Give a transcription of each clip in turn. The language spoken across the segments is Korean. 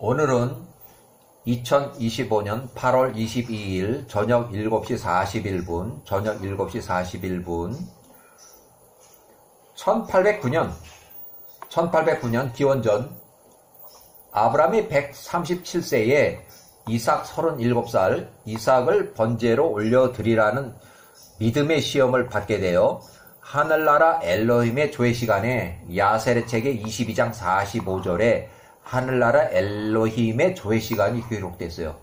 오늘은 2025년 8월 22일 저녁 7시 41분, 1809년 기원전 아브라함이 137세에 이삭 37살, 이삭을 번제로 올려드리라는 믿음의 시험을 받게 되어 하늘나라 엘로힘의 조회 시간에 야세르책의 22장 45절에 하늘나라 엘로힘의 조회 시간이 기록됐어요.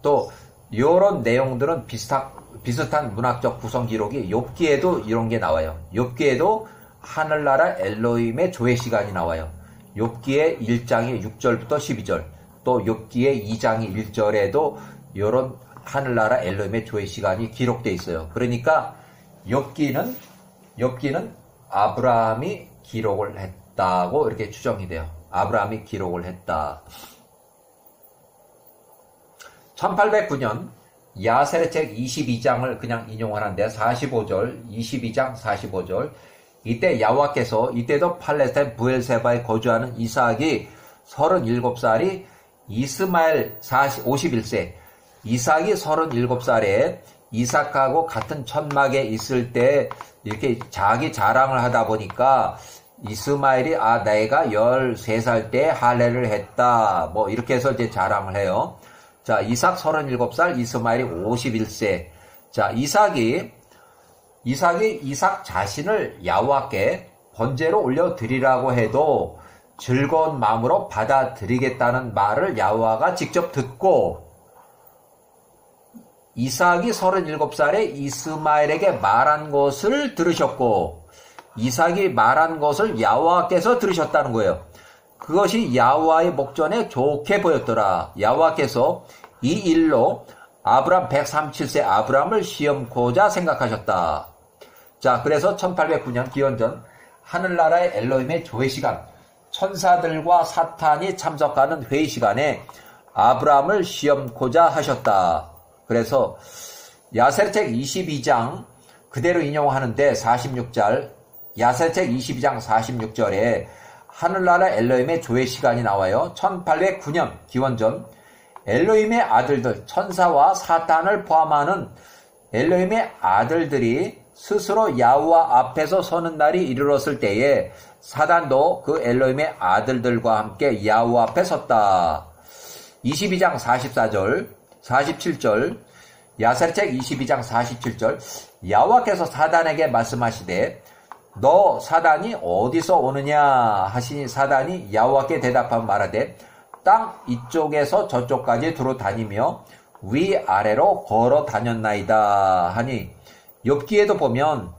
또 이런 내용들은 비슷한 문학적 구성 기록이 욥기에도 이런 게 나와요. 욥기에도 하늘나라 엘로힘의 조회 시간이 나와요. 욥기의 1장의 6절부터 12절, 또 욥기의 2장의 1절에도 이런 하늘나라 엘로힘의 조회 시간이 기록되어 있어요. 그러니까 욥기는 아브라함이 기록을 했다고 이렇게 추정이 돼요. 아브라함이 기록을 했다. 1809년 야세르책 22장을 그냥 인용하는데 45절, 22장 45절, 이때 야훼께서 이때도 팔레스타인 브엘세바에 거주하는 이삭이 37살이 이스마엘 51세, 이삭이 37살에 이삭하고 같은 천막에 있을 때 이렇게 자기 자랑을 하다 보니까 이스마엘이 내가 13살 때 할례를 했다. 뭐 이렇게 해서 이제 자랑을 해요. 자, 이삭 37살, 이스마엘이 51세. 자, 이삭 자신을 야훼께 번제로 올려드리라고 해도 즐거운 마음으로 받아들이겠다는 말을 야훼가 직접 듣고 이삭이 37살에 이스마엘에게 말한 것을 들으셨고 이삭이 말한 것을 야훼께서 들으셨다는 거예요. 그것이 야훼의 목전에 좋게 보였더라. 야훼께서 이 일로 아브람 137세 아브람을 시험코자 생각하셨다. 자, 그래서 1809년 기원전 하늘나라의 엘로힘의 조회 시간, 천사들과 사탄이 참석하는 회의 시간에 아브람을 시험코자 하셨다. 그래서 야세르책 22장 그대로 인용하는데 46절, 야세르책 22장 46절에 하늘나라 엘로힘의 조회 시간이 나와요. 1809년 기원전 엘로힘의 아들들, 천사와 사탄을 포함하는 엘로힘의 아들들이 스스로 야훼 앞에서 서는 날이 이르렀을 때에 사단도 그 엘로힘의 아들들과 함께 야훼 앞에 섰다. 22장 44절, 47절, 야세르책 22장 47절, 야훼께서 사단에게 말씀하시되 너 사단이 어디서 오느냐 하시니 사단이 야훼께 대답하며 말하되 땅 이쪽에서 저쪽까지 두루 다니며 위아래로 걸어 다녔나이다 하니, 욥기에도 보면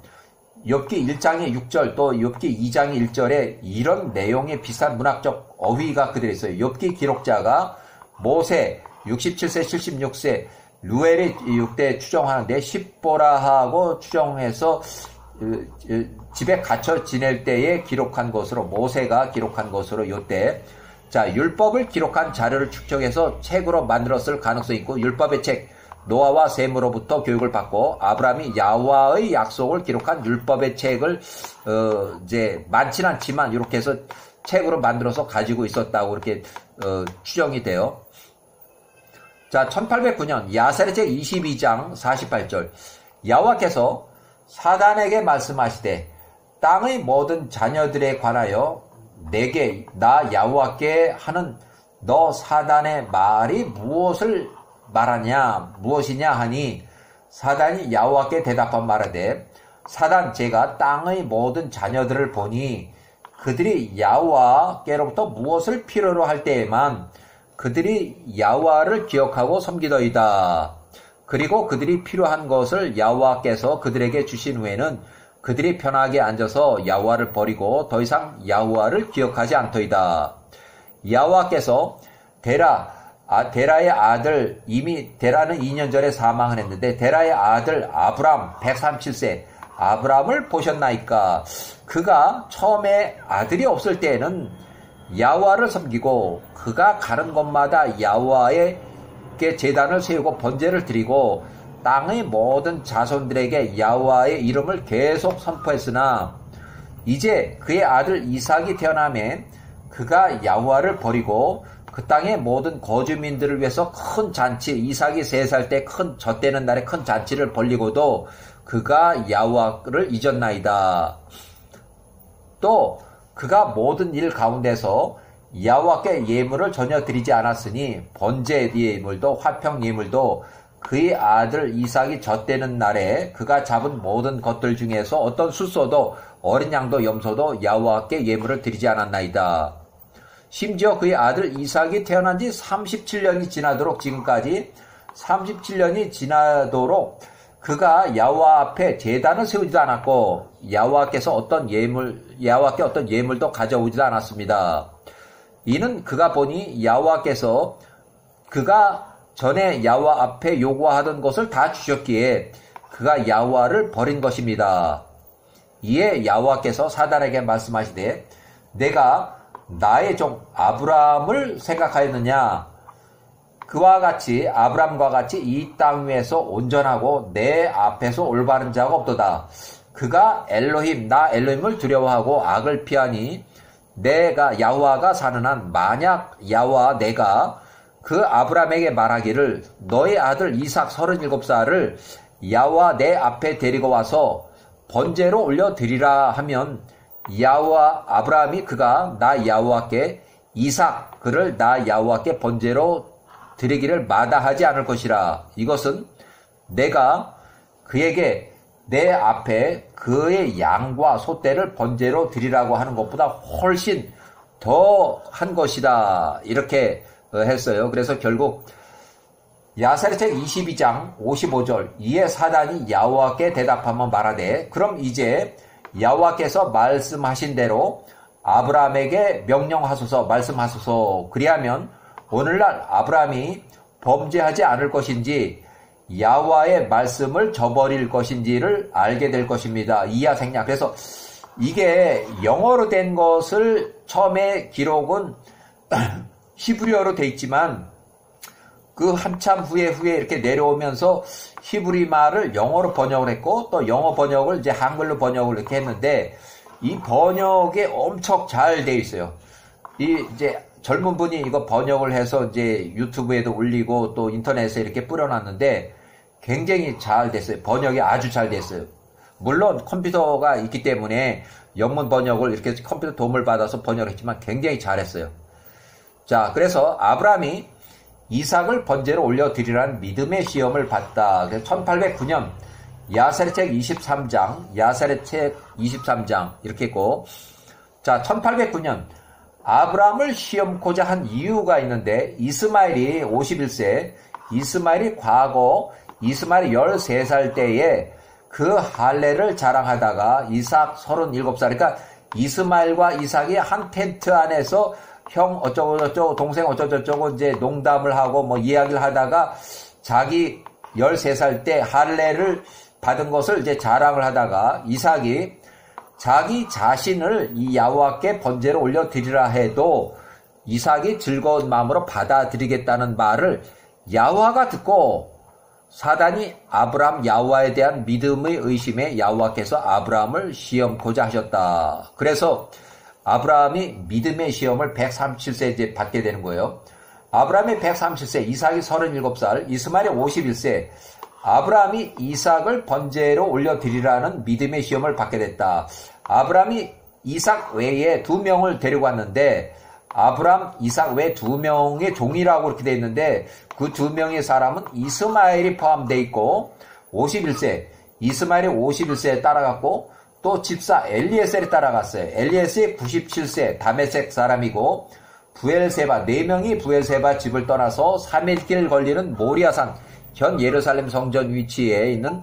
욥기 1장의 6절 또 욥기 2장의 1절에 이런 내용의 비슷한 문학적 어휘가 그대로 있어요. 욥기 기록자가 모세 67세 76세 루엘이 6대 추정하는데 십보라하고 추정해서 집에 갇혀 지낼 때에 기록한 것으로, 모세가 기록한 것으로 요때 자, 율법을 기록한 자료를 축적해서 책으로 만들었을 가능성이 있고, 율법의 책 노아와 셈으로부터 교육을 받고 아브라함이 야훼의 약속을 기록한 율법의 책을 이제 많지는 않지만 이렇게 해서 책으로 만들어서 가지고 있었다고 이렇게 추정이 돼요. 자, 1809년 야세르책 22장 48절, 야훼께서 사단에게 말씀하시되 땅의 모든 자녀들에 관하여 내게 나 야훼께 하는 너 사단의 말이 무엇이냐 하니, 사단이 야훼께 대답한 말하되 사단, 제가 땅의 모든 자녀들을 보니 그들이 야훼께로부터 무엇을 필요로 할 때에만 그들이 야훼를 기억하고 섬기더이다. 그리고 그들이 필요한 것을 야훼께서 그들에게 주신 후에는 그들이 편하게 앉아서 야훼를 버리고 더 이상 야훼를 기억하지 않더이다. 야훼께서 데라의 아들, 이미 데라는 2년 전에 사망을 했는데 데라의 아들 아브람 137세 아브람을 보셨나이까. 그가 처음에 아들이 없을 때에는 야훼를 섬기고 그가 가는 곳마다 야훼에게 제단을 세우고 번제를 드리고 땅의 모든 자손들에게 야훼의 이름을 계속 선포했으나 이제 그의 아들 이삭이 태어나매 그가 야훼를 버리고 그 땅의 모든 거주민들을 위해서 큰 잔치, 이삭이 3살 때 큰 젖되는 날에 큰 잔치를 벌리고도 그가 야훼와를 잊었나이다. 또 그가 모든 일 가운데서 야훼와께 예물을 전혀 드리지 않았으니 번제 예물도 화평 예물도 그의 아들 이삭이 젖되는 날에 그가 잡은 모든 것들 중에서 어떤 숫소도 어린 양도 염소도 야훼와께 예물을 드리지 않았나이다. 심지어 그의 아들 이삭이 태어난 지 37년이 지나도록 지금까지 37년이 지나도록 그가 야훼와 앞에 제단을 세우지도 않았고 야훼와께 어떤 예물도 가져오지도 않았습니다. 이는 그가 보니 야훼와께서 그가 전에 야훼와 앞에 요구하던 것을 다 주셨기에 그가 야훼와를 버린 것입니다. 이에 야훼와께서 사단에게 말씀하시되 내가 나의 종 아브라함을 생각하였느냐? 그와 같이 아브라함과 같이 이 땅 위에서 온전하고 내 앞에서 올바른 자가 없도다. 그가 나 엘로힘을 두려워하고 악을 피하니 내가 야훼와가 사는 한 만약 야훼와 내가 그 아브라함에게 말하기를 너의 아들 이삭 37살을 야훼와 내 앞에 데리고 와서 번제로 올려드리라 하면 아브라함이 그가 나 야훼와께 이삭 그를 나 야훼와께 번제로 드리기를 마다하지 않을 것이라. 이것은 내가 그에게 내 앞에 그의 양과 소떼를 번제로 드리라고 하는 것보다 훨씬 더 한 것이다. 이렇게 했어요. 그래서 결국 야사리책 22장 55절 이에 사단이 야훼와께 대답하며 말하되 그럼 이제 야훼와께서 말씀하신 대로 아브라함에게 명령하소서 말씀하소서 그리하면 오늘날 아브라함이 범죄하지 않을 것인지 야훼와의 말씀을 저버릴 것인지를 알게 될 것입니다. 이하 생략. 그래서 이게 영어로 된 것을 처음에 기록은 히브리어로 돼 있지만 그 한참 후에 이렇게 내려오면서 히브리 말을 영어로 번역을 했고 또 영어 번역을 이제 한글로 번역을 이렇게 했는데 이 번역에 엄청 잘 돼 있어요. 이제 젊은 분이 이거 번역을 해서 이제 유튜브에도 올리고 또 인터넷에 이렇게 뿌려놨는데 굉장히 잘 됐어요. 번역이 아주 잘 됐어요. 물론 컴퓨터가 있기 때문에 영문 번역을 이렇게 컴퓨터 도움을 받아서 번역을 했지만 굉장히 잘했어요. 자, 그래서 아브라함이 이삭을 번제로 올려드리라는 믿음의 시험을 받다. 1809년 야사리책 23장 이렇게 있고 자 1809년 아브라함을 시험코자 한 이유가 있는데 이스마엘이 51세 이스마엘이 과거 이스마엘이 13살 때에 그 할례를 자랑하다가 이삭 37살 그러니까 이스마엘과 이삭이 한 텐트 안에서 형 어쩌고저쩌고 동생 어쩌고저쩌고 이제 농담을 하고 뭐 이야기를 하다가 자기 13살 때 할례를 받은 것을 이제 자랑을 하다가 이삭이 자기 자신을 이 야훼와께 번제로 올려드리라 해도 이삭이 즐거운 마음으로 받아들이겠다는 말을 야훼와가 듣고 사단이 아브라함 야훼와에 대한 믿음의 의심에 야훼와께서 아브라함을 시험코자 하셨다. 그래서 아브라함이 믿음의 시험을 137세 이제 받게 되는 거예요. 아브라함이 137세, 이삭이 37살, 이스마엘이 51세, 아브라함이 이삭을 번제로 올려드리라는 믿음의 시험을 받게 됐다. 아브라함이 이삭 외에 2명을 데리고 왔는데 아브라함, 이삭 외 2명의 종이라고 이렇게 되어 있는데 그 2명의 사람은 이스마엘이 포함되어 있고 51세, 이스마엘이 51세에 따라갔고 또 집사 엘리에셀이 따라갔어요. 엘리에셀이 97세 다메섹 사람이고 부엘세바 4명이 부엘세바 집을 떠나서 3일길 걸리는 모리아산 현 예루살렘 성전 위치에 있는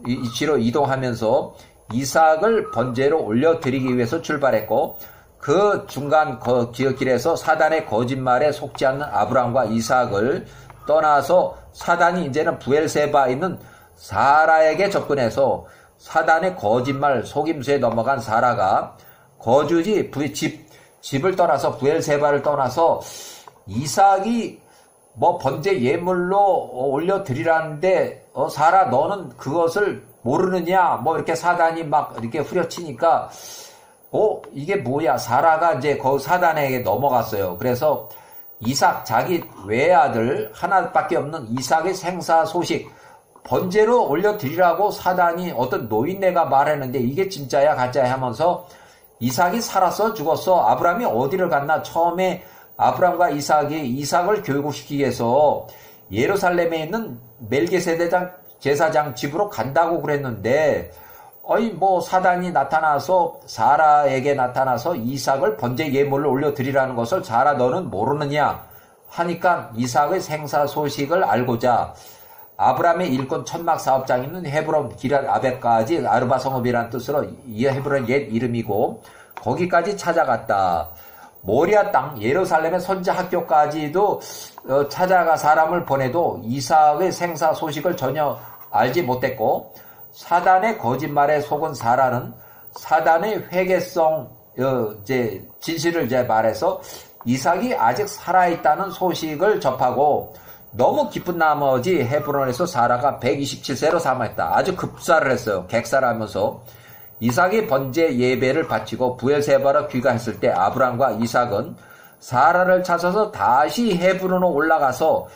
위치로 이동하면서 이삭을 번제로 올려드리기 위해서 출발했고 그 중간 길에서 사단의 거짓말에 속지 않는 아브라함과 이삭을 떠나서 사단이 이제는 부엘세바에 있는 사라에게 접근해서 사단의 거짓말 속임수에 넘어간 사라가 거주지 집을 떠나서 부엘세바를 떠나서 이삭이 뭐 번제 예물로 올려드리라는데 사라 너는 그것을 모르느냐 뭐 이렇게 사단이 막 이렇게 후려치니까 이게 뭐야 사라가 이제 사단에게 넘어갔어요. 그래서 이삭 자기 외아들 하나밖에 없는 이삭의 생사 소식 번제로 올려드리라고 사단이 어떤 노인네가 말했는데 이게 진짜야 가짜야 하면서 이삭이 살았어 죽었어 아브라함이 어디를 갔나 처음에 아브라함과 이삭이 이삭을 교육시키기 위해서 예루살렘에 있는 멜기세덱 제사장 집으로 간다고 그랬는데 뭐 사단이 나타나서 사라에게 나타나서 이삭을 번제 예물로 올려드리라는 것을 사라 너는 모르느냐 하니까 이삭의 생사 소식을 알고자 아브라함의 일꾼 천막 사업장이 있는 헤브론 기럇 아벡까지 아르바 성읍이라는 뜻으로 이 헤브론 옛 이름이고 거기까지 찾아갔다. 모리아 땅 예루살렘의 선지 학교까지도 찾아가 사람을 보내도 이삭의 생사 소식을 전혀 알지 못했고 사단의 거짓말에 속은 사라는 사단의 회개성 진실을 말해서 이삭이 아직 살아있다는 소식을 접하고 너무 기쁜 나머지 헤브론에서 사라가 127세로 사망했다. 아주 급사를 했어요. 객사하면서 이삭이 번제 예배를 바치고 부엘세바로 귀가했을 때 아브람과 이삭은 사라를 찾아서 다시 헤브론으로 올라가서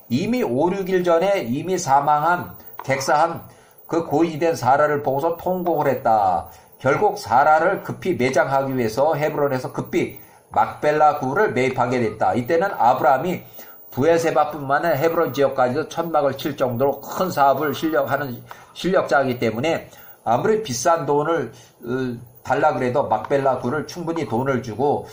이미 5, 6일 전에 이미 사망한 객사한 그 고인이 된 사라를 보고서 통곡을 했다. 결국 사라를 급히 매장하기 위해서 헤브론에서 급히 막벨라 구를 매입하게 됐다. 이때는 아브라함이 부엘세바뿐만 아니라 헤브론 지역까지도 천막을 칠 정도로 큰 사업을 하는 실력자이기 때문에 아무리 비싼 돈을 달라 그래도 막벨라 구를 충분히 돈을 주고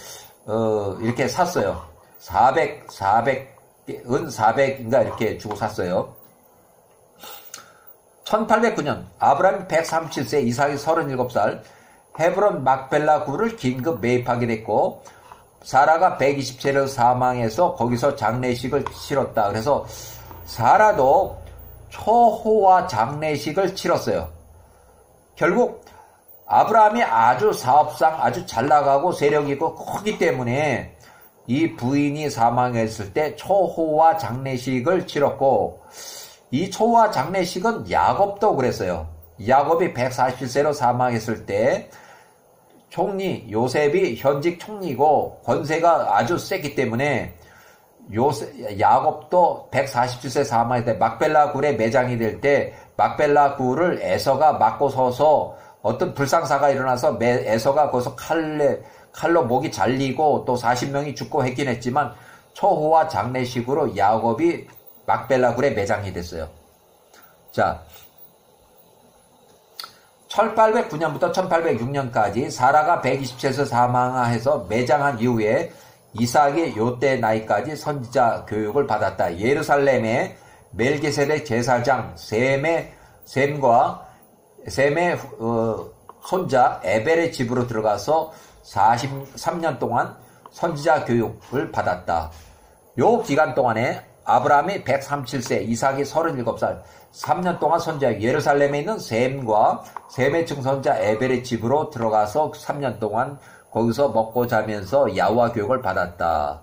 이렇게 샀어요. 400인가 이렇게 주고 샀어요. 1809년 아브라함이 137세 이삭이 37살 헤브론 막벨라 구를 긴급 매입하게 됐고 사라가 120세로 사망해서 거기서 장례식을 치렀다. 그래서 사라도 초호와 장례식을 치렀어요. 결국 아브라함이 아주 사업상 아주 잘나가고 세력이 있고 크기 때문에 이 부인이 사망했을 때 초호와 장례식을 치렀고 이 초호와 장례식은 야곱도 그랬어요. 야곱이 140세로 사망했을 때 총리 요셉이 현직 총리고 권세가 아주 세기 때문에 야곱도 147세 사망할 때 막벨라 굴에 매장이 될 때 막벨라 굴을 에서가 맞고 서서 어떤 불상사가 일어나서 에서가 거기서 칼로 목이 잘리고 또 40명이 죽고 했긴 했지만 초호와 장례식으로 야곱이 막벨라 굴에 매장이 됐어요. 자, 1809년부터 1806년까지 사라가 120세에서 사망해서 매장한 이후에 이삭이 요때 나이까지 선지자 교육을 받았다. 예루살렘의 멜기세덱 제사장 셈의 손자 에벨의 집으로 들어가서 43년 동안 선지자 교육을 받았다. 요 기간 동안에 아브라함이 137세, 이삭이 37살, 3년 동안 선지자 예루살렘에 있는 셈과 셈의 증손자 에벨의 집으로 들어가서 3년 동안 거기서 먹고 자면서 야호와 교육을 받았다.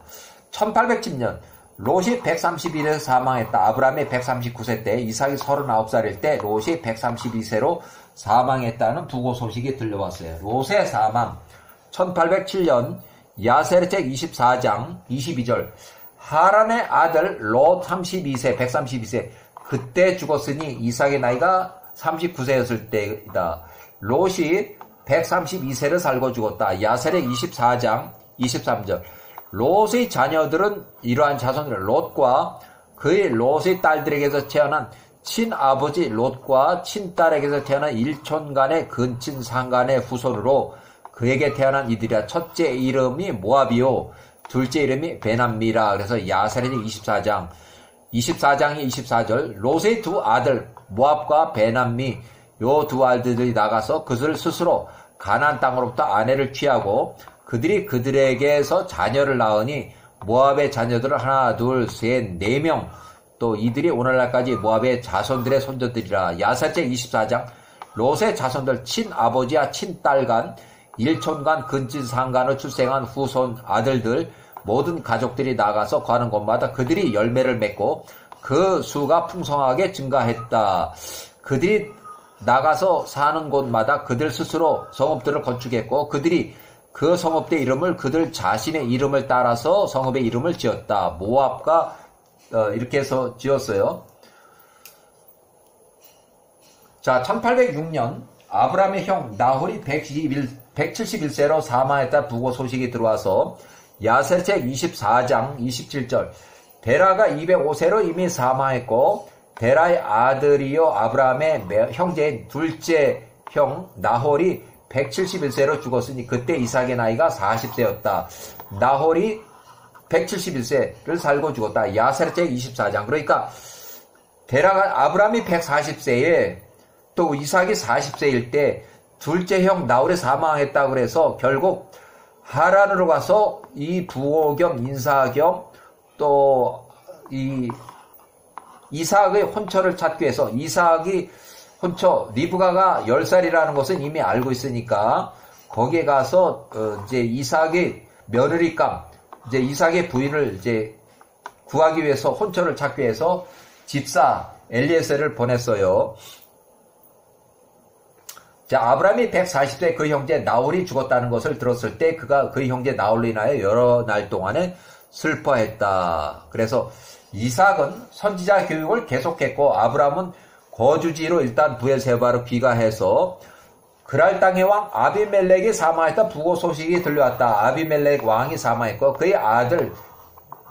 1810년 롯이 131세에서 사망했다. 아브라함이 139세 때 이삭이 39살일 때 롯이 132세로 사망했다는 부고 소식이 들려왔어요. 롯의 사망 1807년 야세르책 24장 22절 하란의 아들 롯 32세 132세 그때 죽었으니 이삭의 나이가 39세였을 때이다. 롯이 132세를 살고 죽었다. 야세렉 24장 23절 롯의 자녀들은 이러한 자손들 롯과 그의 롯의 딸들에게서 태어난 친아버지 롯과 친딸에게서 태어난 일촌간의 근친 상간의 후손으로 그에게 태어난 이들이라. 첫째 이름이 모압이요 둘째 이름이 베남미라. 그래서 야세렉 24장 24장이 24절 롯의 두 아들 모압과 베남미 요 두 아들들이 나가서 그들 스스로 가나안 땅으로부터 아내를 취하고 그들이 그들에게서 자녀를 낳으니 모압의 자녀들은 하나 둘 셋 4명 또 이들이 오늘날까지 모압의 자손들의 손자들이라. 야세책 24장 롯의 자손들 친아버지와 친딸간 일촌간 근친상간을 출생한 후손 아들들 모든 가족들이 나가서 가는 곳마다 그들이 열매를 맺고 그 수가 풍성하게 증가했다. 그들이 나가서 사는 곳마다 그들 스스로 성읍들을 건축했고 그들이 그 성읍의 이름을 그들 자신의 이름을 따라서 성읍의 이름을 지었다. 모압과 이렇게 해서 지었어요. 자, 1806년 아브라함의 형 나홀이 171세로 사망했다 부고 소식이 들어와서 야셀책 24장 27절 데라가 205세로 이미 사망했고 데라의 아들이요 아브라함의 형제인 둘째 형 나홀이 171세로 죽었으니 그때 이삭의 나이가 40세였다. 나홀이 171세를 살고 죽었다. 야셀책 24장. 그러니까 데라가 아브라함이 140세에 또 이삭이 40세일 때 둘째 형 나홀이 사망했다 그래서 결국 하란으로 가서 이 부호 겸 인사 겸 또 이 이삭의 혼처를 찾기 위해서 이삭이 혼처 리브가가 10살이라는 것은 이미 알고 있으니까 거기에 가서 이제 이삭의 며느리감 이제 이삭의 부인을 이제 구하기 위해서 혼처를 찾기 위해서 집사 엘리에셀을 보냈어요. 자, 아브라함이 140세 그 형제 나홀이 죽었다는 것을 들었을 때 그가 그 형제 나홀로 인하여 여러 날 동안에 슬퍼했다. 그래서 이삭은 선지자 교육을 계속했고 아브라함은 거주지로 일단 브엘세바로 귀가해서 그랄 땅의 왕 아비멜렉이 사망했다 부고 소식이 들려왔다. 아비멜렉 왕이 사망했고 그의 아들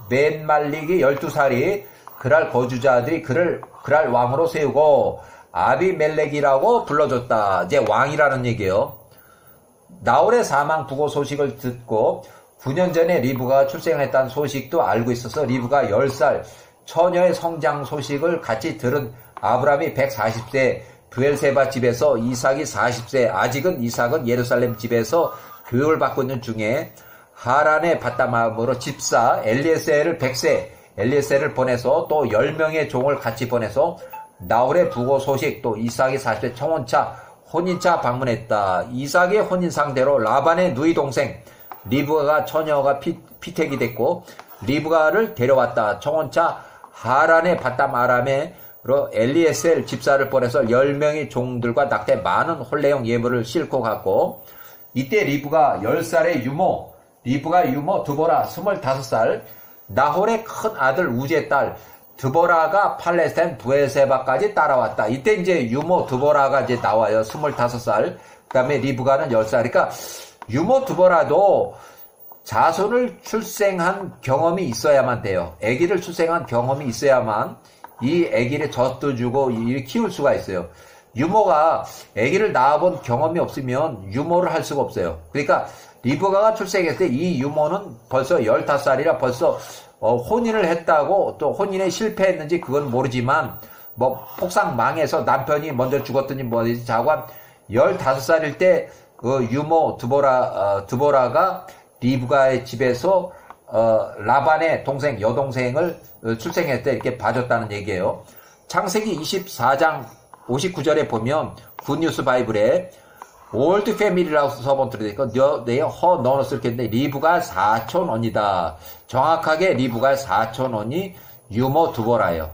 벤말릭이 12살이 그랄 거주자들이 그를 그랄 왕으로 세우고 아비멜렉이라고 불러줬다. 이제 왕이라는 얘기예요. 나홀의 사망 부고 소식을 듣고 9년 전에 리브가가 출생했다는 소식도 알고 있어서 리브가 10살 처녀의 성장 소식을 같이 들은 아브라함이 140세 브엘세바 집에서 이삭이 40세 아직은 이삭은 예루살렘 집에서 교육을 받고 있는 중에 하란의 바다마음으로 집사 엘리에셀을 100세 엘리에셀을 보내서 또 10명의 종을 같이 보내서 나홀의 부고 소식 또 이삭이 40세 청혼차 혼인차 방문했다. 이삭의 혼인 상대로 라반의 누이 동생 리브가가 처녀가 피택이 됐고 리브가를 데려왔다. 청혼차 하란의 바담 아람에로 엘리에셀 집사를 보내서 10명의 종들과 낙대 많은 혼례용 예물을 싣고 갔고 이때 리브가 10살의 유모 리브가 유모 드보라 25살 나홀의 큰 아들 우지의 딸 드보라가 팔레스타인 브엘세바까지 따라왔다. 이때 이제 유모 드보라가 이제 나와요. 25살. 그 다음에 리브가는 10살. 그러니까 유모 드보라도 자손을 출생한 경험이 있어야만 돼요. 아기를 출생한 경험이 있어야만 이 아기를 젖도 주고 키울 수가 있어요. 유모가 아기를 낳아본 경험이 없으면 유모를 할 수가 없어요. 그러니까 리브가가 출생했을 때 이 유모는 벌써 15살이라 벌써 혼인을 했다고 또 혼인에 실패했는지 그건 모르지만 뭐 폭삭 망해서 남편이 먼저 죽었더니 뭐지 자고 한 15살일 때 그 유모 드보라가 리브가의 집에서 라반의 동생 여동생을 출생했을 때 이렇게 봐줬다는 얘기예요. 창세기 24장 59절에 보면 굿뉴스 바이블에 올드 패밀리라고 써본 들으니까 내에 허 넣어놨을 텐데 리브가 사촌언이다. 정확하게 리브가 사촌언이 유모 드보라예요.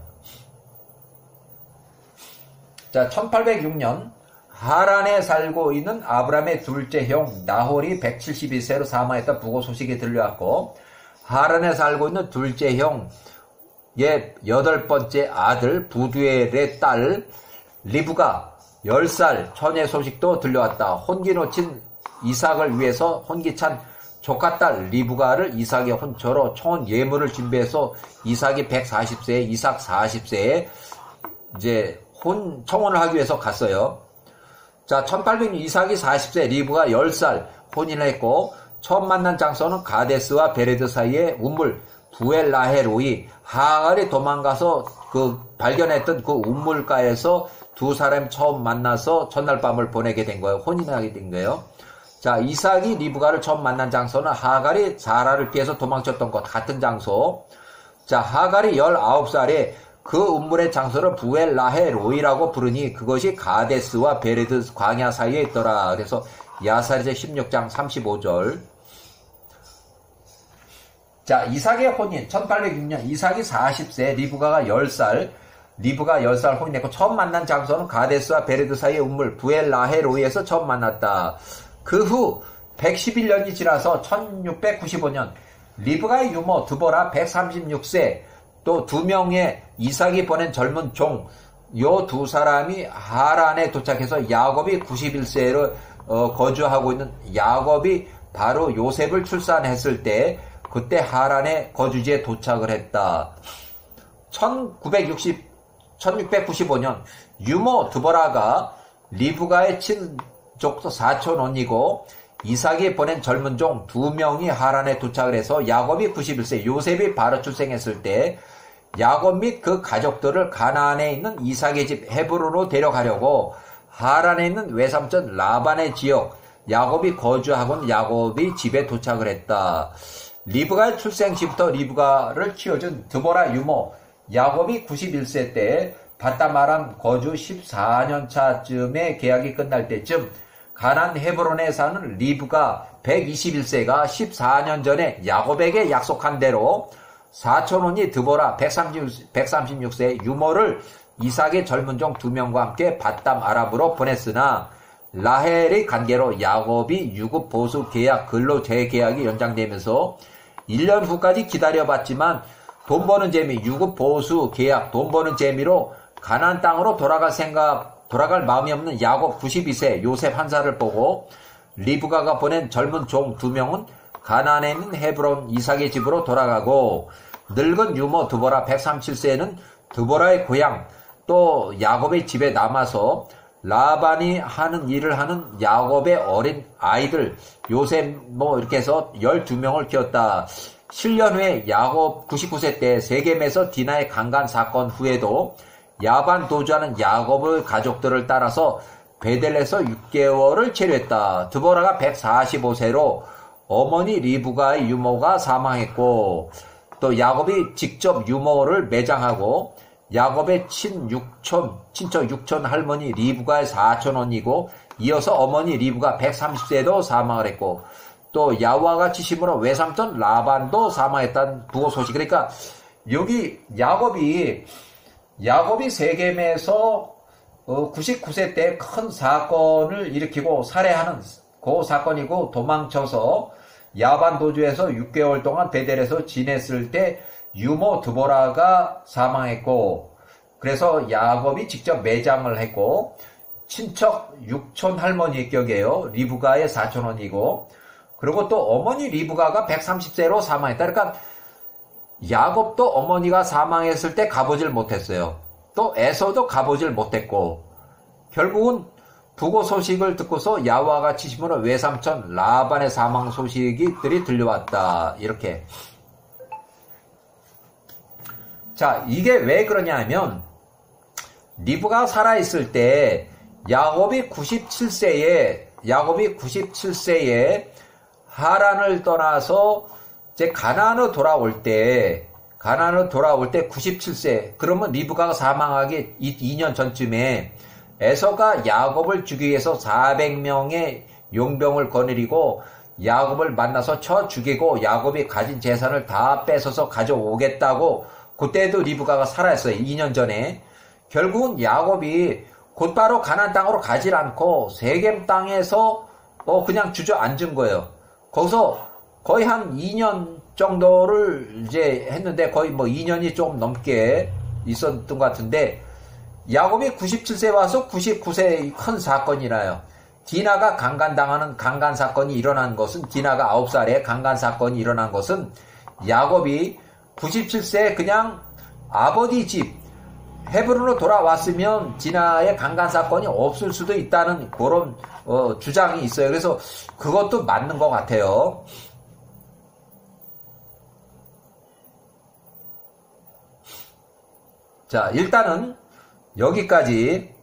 자, 1806년 하란에 살고 있는 아브라함의 둘째 형 나홀이 171세로 사망했다 부고 소식이 들려왔고 하란에 살고 있는 둘째 형의 8번째 아들 부두엘의 딸 리브가 10살 처녀의 소식도 들려왔다. 혼기 놓친 이삭을 위해서 혼기찬 조카딸 리브가를 이삭의 혼처로 청혼 예물을 준비해서 이삭이 140세에 이삭 40세에 이제 청혼을 하기 위해서 갔어요. 자, 1800년 이삭이 40세, 리브가 10살 혼인을 했고 처음 만난 장소는 가데스와 베레드 사이의 우물 부엘라헤로이 하갈이 도망가서 그 발견했던 그 우물가에서 두 사람이 처음 만나서 첫날 밤을 보내게 된 거예요. 혼인하게 된 거예요. 자, 이삭이 리브가를 처음 만난 장소는 하갈이 사라를 피해서 도망쳤던 것 같은 장소. 자, 하갈이 19살에 그 우물의 장소를 부엘라헤로이라고 부르니 그것이 가데스와 베레드 광야 사이에 있더라. 그래서 야사리제 16장 35절. 자, 이삭의 혼인 1806년 이삭이 40세 리브가가 10살 리브가 10살 혼인했고 처음 만난 장소는 가데스와 베레드 사이의 우물 부엘라헤로이에서 처음 만났다. 그 후 111년이 지나서 1695년 리브가의 유모 드보라 136세 또 두 명의 이삭이 보낸 젊은 종 요 두 사람이 하란에 도착해서 야곱이 91세로 거주하고 있는 야곱이 바로 요셉을 출산했을 때 그때 하란의 거주지에 도착을 했다. 1695년 유모 드보라가 리브가의 친족도 사촌언니고 이삭이 보낸 젊은 종 두 명이 하란에 도착을 해서 야곱이 91세, 요셉이 바로 출생했을 때 야곱 및 그 가족들을 가나안에 있는 이삭의 집 헤브론으로 데려가려고 하란에 있는 외삼촌 라반의 지역 야곱이 거주하고 있는 야곱이 집에 도착을 했다. 리브가의 출생 시부터 리브가를 키워준 드보라 유모 야곱이 91세 때 바다마람 거주 14년 차쯤에 계약이 끝날 때쯤 가나안 헤브론에 사는 리브가 121세가 14년 전에 야곱에게 약속한 대로 사촌언니 드보라 136세 유모를 이삭의 젊은 종 두 명과 함께 바담 아람으로 보냈으나 라헬의 관계로 야곱이 유급 보수 계약 근로 재계약이 연장되면서 1년 후까지 기다려봤지만 돈 버는 재미 유급 보수 계약 돈 버는 재미로 가나안 땅으로 돌아갈 마음이 없는 야곱 92세 요셉 한 살을 보고 리브가가 보낸 젊은 종 두 명은 가나안에 있는 헤브론 이삭의 집으로 돌아가고 늙은 유모 드보라 137세는 드보라의 고향 또 야곱의 집에 남아서 라반이 하는 일을 하는 야곱의 어린 아이들 요셉 이렇게 해서 12명을 키웠다. 7년 후에 야곱 99세 때 세겜에서 디나의 강간 사건 후에도 야반 도주하는 야곱의 가족들을 따라서 베델에서 6개월을 체류했다. 드보라가 145세로 어머니 리브가의 유모가 사망했고 또 야곱이 직접 유모를 매장하고 야곱의 친척 육촌 할머니 리브가의 사촌언니고 이어서 어머니 리브가 130세도 사망을 했고 또 야후와가 치심으로 외삼촌 라반도 사망했다는 부고 소식. 그러니까 여기 야곱이 세겜에서 99세 때 큰 사건을 일으키고 살해하는 그 사건이고 도망쳐서 야반 도주에서 6개월 동안 베델에서 지냈을 때 유모 드보라가 사망했고 그래서 야곱이 직접 매장을 했고 친척 육촌 할머니 격이에요. 리브가의 사촌언니고 그리고 또 어머니 리브가가 130세로 사망했다. 그러니까 야곱도 어머니가 사망했을 때 가보질 못했어요. 또 에서도 가보질 못했고 결국은 부고 소식을 듣고서 야후와가 치심으로 외삼촌 라반의 사망 소식들이 들려왔다. 이렇게. 자, 이게 왜 그러냐 하면 리브가 살아있을 때 야곱이 97세에 하란을 떠나서 이제 가나안으로 돌아올 때 97세 그러면 리브가가 사망하기 2년 전쯤에 에서가 야곱을 죽이기 위해서 400명의 용병을 거느리고 야곱을 만나서 쳐 죽이고 야곱이 가진 재산을 다 뺏어서 가져오겠다고 그때도 리브가가 살아있어요. 2년 전에. 결국은 야곱이 곧바로 가나안 땅으로 가질 않고 세겜 땅에서 그냥 주저앉은 거예요. 거기서 거의 한 2년 정도를 이제 했는데 거의 2년이 좀 넘게 있었던 것 같은데 야곱이 97세 와서 99세의 큰 사건이라요. 디나가 강간당하는 강간 사건이 일어난 것은 디나가 9살에 강간 사건이 일어난 것은 야곱이 97세에 그냥 아버지 집 헤브론으로 돌아왔으면 디나의 강간 사건이 없을 수도 있다는 그런 주장이 있어요. 그래서 그것도 맞는 것 같아요. 자, 일단은 여기까지